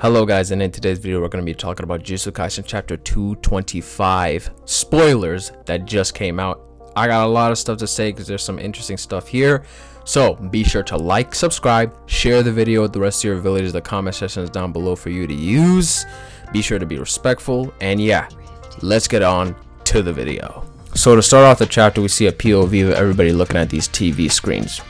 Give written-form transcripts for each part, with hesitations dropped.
Hello guys, and in today's video we're going to be talking about Jujutsu Kaisen chapter 225 spoilers that just came out. I got a lot of stuff to say because there's some interesting stuff here, so be sure to like, subscribe, share the video with the rest of your villagers. The comment section is down below for you to use. Be sure to be respectful, and yeah, let's get on to the video. So to start off the chapter, we see a POV of everybody looking at these TV screens.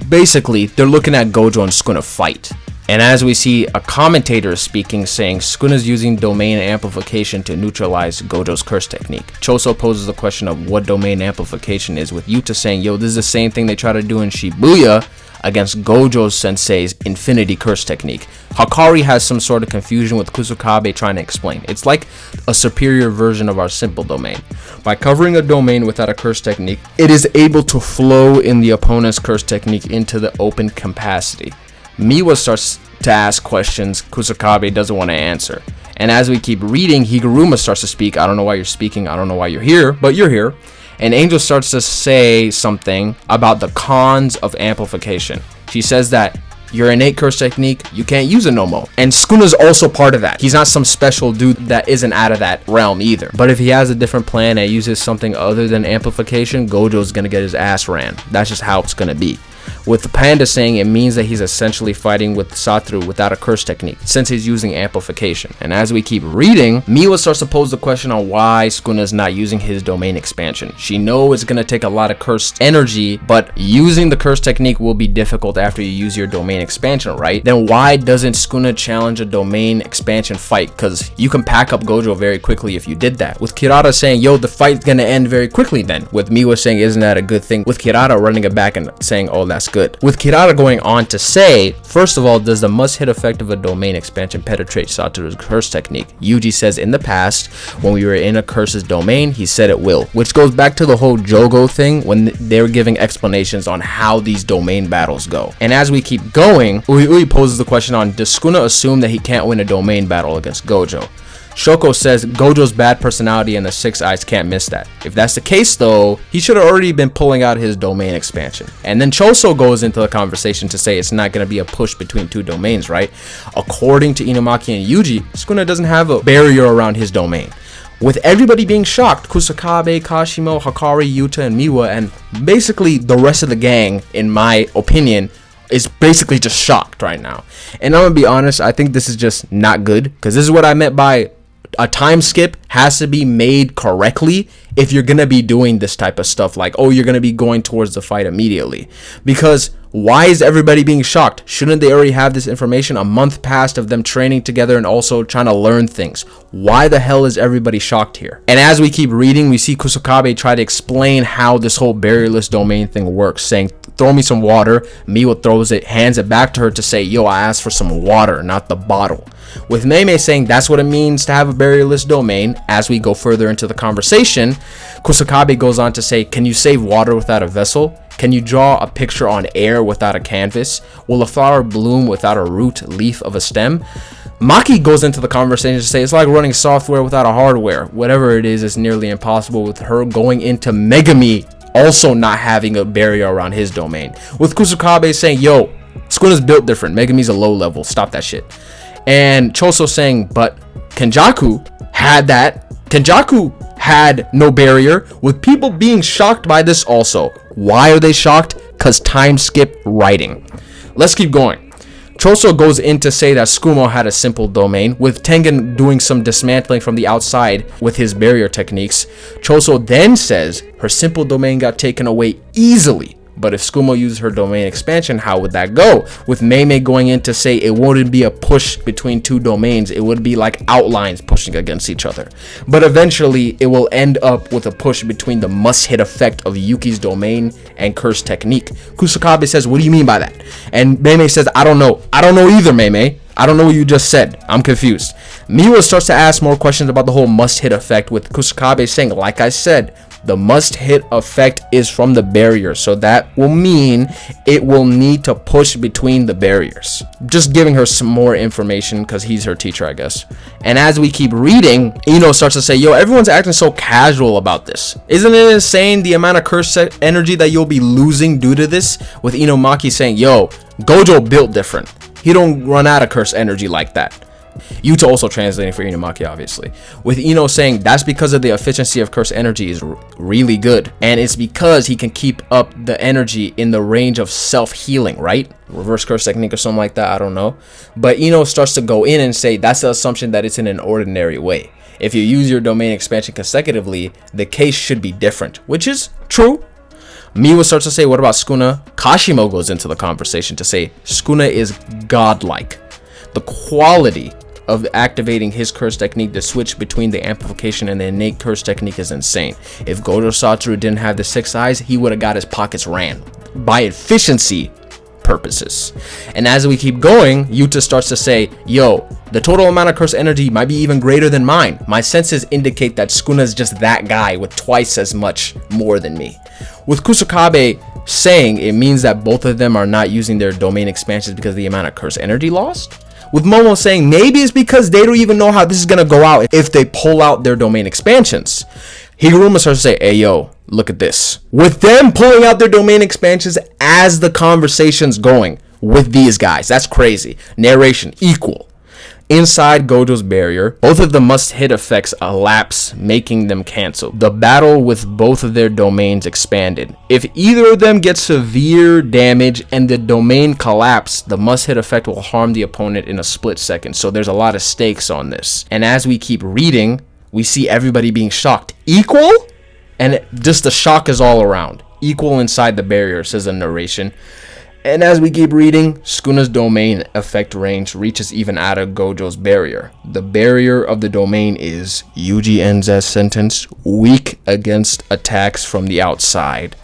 Basically, they're looking at GOJO and Sukuna fight. And as we see, a commentator is speaking, saying Sukuna's using domain amplification to neutralize GOJO's curse technique. Choso poses the question of what domain amplification is, with Yuta saying, yo, this is the same thing they try to do in Shibuya against Gojo Sensei's infinity curse technique. Hakari has some sort of confusion, with Kusakabe trying to explain. It's like a superior version of our simple domain. By covering a domain without a curse technique, it is able to flow in the opponent's curse technique into the open capacity. Miwa starts to ask questions Kusakabe doesn't want to answer. And as we keep reading, Higuruma starts to speak. I don't know why you're speaking. I don't know why you're here, but you're here. And Angel starts to say something about the cons of amplification. She says that your innate curse technique, you can't use it no more. And Sukuna's also part of that. He's not some special dude that isn't out of that realm either. But if he has a different plan and uses something other than amplification, Gojo's gonna get his ass ran. That's just how it's gonna be. With Panda saying it means that he's essentially fighting with Satoru without a curse technique, since he's using amplification. And as we keep reading, Miwa starts to pose the question on why Sukuna's not using his domain expansion. She knows it's going to take a lot of cursed energy, but using the curse technique will be difficult after you use your domain expansion, right? Then why doesn't Sukuna challenge a domain expansion fight? Because you can pack up GOJO very quickly if you did that. With Kirata saying, yo, the fight's going to end very quickly then. With Miwa saying, isn't that a good thing? With Kirata running it back and saying, oh, that's good. With Kirata going on to say, first of all, does the must-hit effect of a domain expansion penetrate Satoru's curse technique? Yuji says in the past, when we were in a curse's domain, he said it will. Which goes back to the whole Jogo thing when they were giving explanations on how these domain battles go. And as we keep going, Ui poses the question on, does Sukuna assume that he can't win a domain battle against GOJO? Shoko says GOJO's bad personality and the six eyes can't miss that. If that's the case though, he should have already been pulling out his domain expansion. And then Choso goes into the conversation to say it's not going to be a push between two domains, right? According to Inumaki and Yuji, Sukuna doesn't have a barrier around his domain. With everybody being shocked, Kusakabe, Kashimo, Hakari, Yuta, and Miwa, and basically the rest of the gang, in my opinion, is basically just shocked right now. And I'm gonna be honest, I think this is just not good, because this is what I meant by a time skip has to be made correctly if you're gonna be doing this type of stuff, like, oh, you're gonna be going towards the fight immediately. Because why is everybody being shocked? Shouldn't they already have this information? A month passed of them training together and also trying to learn things. Why the hell is everybody shocked here? And as we keep reading, we see Kusakabe try to explain how this whole barrierless domain thing works, saying, throw me some water. Miwa throws it, hands it back to her to say, yo, I asked for some water, not the bottle. With Mei saying that's what it means to have a barrierless domain. As we go further into the conversation, Kusakabe goes on to say, can you save water without a vessel? Can you draw a picture on air without a canvas? Will a flower bloom without a root, leaf of a stem? Maki goes into the conversation to say it's like running software without a hardware. Whatever it is, it's nearly impossible, with her going into Megami also not having a barrier around his domain. With Kusakabe saying, yo, Sukuna's built different. Megami's a low level. Stop that shit. And Choso saying, but Kenjaku had that. Kenjaku had no barrier, with people being shocked by this also. Why are they shocked? Because time skip writing. Let's keep going. Choso goes in to say that Tsukumo had a simple domain, with Tengen doing some dismantling from the outside with his barrier techniques. Choso then says her simple domain got taken away easily. But if Tsukumo uses her domain expansion, how would that go? With Mei going in to say it wouldn't be a push between two domains, it would be like outlines pushing against each other. But eventually, it will end up with a push between the must-hit effect of Yuki's domain and curse technique. Kusakabe says, what do you mean by that? And Mei says, I don't know. I don't know either, Mei. I don't know what you just said. I'm confused. Miwa starts to ask more questions about the whole must-hit effect, with Kusakabe saying, like I said, the must-hit effect is from the barrier, so that will mean it will need to push between the barriers. Just giving her some more information because he's her teacher, I guess. And as we keep reading, Ino starts to say, yo, everyone's acting so casual about this. Isn't it insane the amount of curse energy that you'll be losing due to this? With Inomaki saying, yo, GOJO built different. He don't run out of curse energy like that. Yuta also translating for Inumaki, obviously, with Ino saying that's because of the efficiency of curse energy is really good, and it's because he can keep up the energy in the range of self-healing, right? Reverse curse technique or something like that, I don't know. But Ino starts to go in and say that's the assumption that it's in an ordinary way. If you use your domain expansion consecutively, the case should be different, which is true. Miwa starts to say, what about Sukuna? Kashimo goes into the conversation to say Sukuna is godlike. The quality of activating his curse technique, the switch between the amplification and the innate curse technique is insane. If Gojo Satoru didn't have the 6 eyes, he would have got his pockets ran by efficiency purposes. And as we keep going, Yuta starts to say, yo, the total amount of curse energy might be even greater than mine. My senses indicate that Sukuna is just that guy with twice as much more than me. With Kusakabe saying it means that both of them are not using their domain expansions because of the amount of curse energy lost. With Momo saying maybe it's because they don't even know how this is gonna go out if they pull out their domain expansions. Higuruma starts to say, hey yo, look at this. With them pulling out their domain expansions as the conversation's going with these guys. That's crazy. Narration equal. Inside Gojo's barrier, both of the must-hit effects elapse, making them cancel. The battle with both of their domains expanded. If either of them gets severe damage and the domain collapse, the must-hit effect will harm the opponent in a split second. So there's a lot of stakes on this. And as we keep reading, we see everybody being shocked. Equal? And just the shock is all around. Equal inside the barrier, says the narration. And as we keep reading, Sukuna's domain effect range reaches even out of Gojo's barrier. The barrier of the domain is, Yuji ends as sentence, weak against attacks from the outside.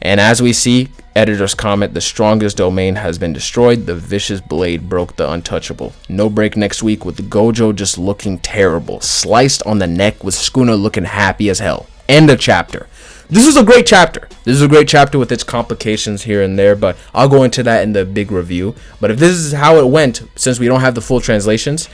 And as we see, editor's comment, the strongest domain has been destroyed. The vicious blade broke the untouchable. No break next week with Gojo just looking terrible. Sliced on the neck with Sukuna looking happy as hell. End of chapter. This is a great chapter. This is a great chapter with its complications here and there, but I'll go into that in the big review. But if this is how it went, since we don't have the full translations,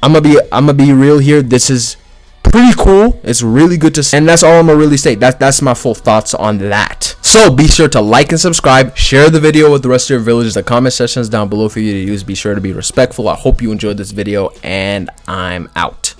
I'm gonna be real here. This is pretty cool. It's really good to see, and that's all I'm gonna really say. That's my full thoughts on that. So be sure to like and subscribe, share the video with the rest of your villagers. The comment section is down below for you to use. Be sure to be respectful. I hope you enjoyed this video, and I'm out.